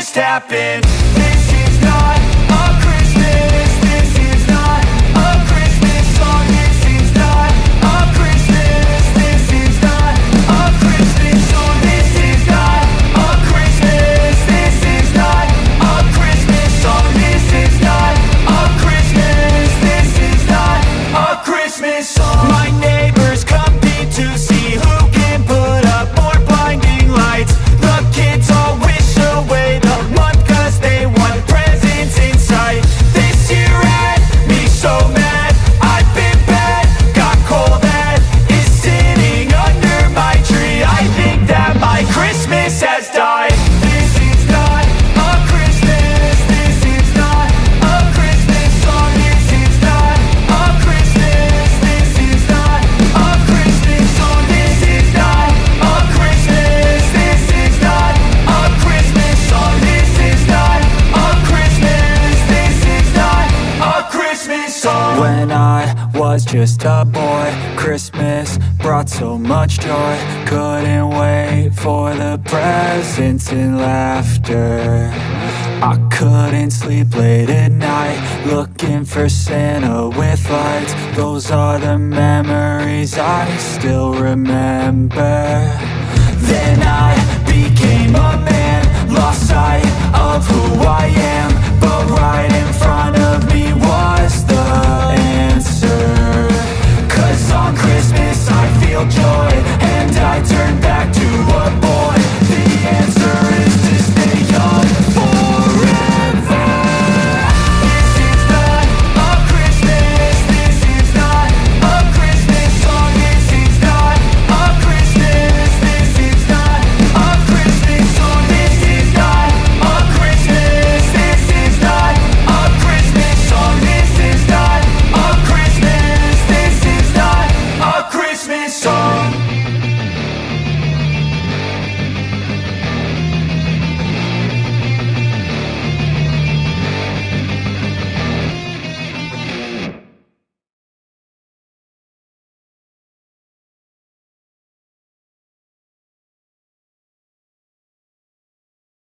just happened. This is not a Christmas. This is not a Christmas song. This is not a Christmas. This is not a Christmas song. This is not a Christmas. This is not a Christmas song. This is not a Christmas. This is not a Christmas song. My neighbors compete to see who can put up more blinding lights. The kids all wish away the month 'cause they want presents in sight. This year had me so mad. I've been bad, got coal that is sitting under my tree. I think that my Christmas has died. This is not a Christmas. This is not a Christmas song. This is not a Christmas. This is not a Christmas song. This is not a Christmas. This is not a Christmas song. This is not a Christmas. This is not a Christmas song. When I was just a boy, Christmas brought so much joy. Couldn't wait for the presents and laughter. I couldn't sleep late at night, looking for Santa with lights. Those are the memories I still remember. Then I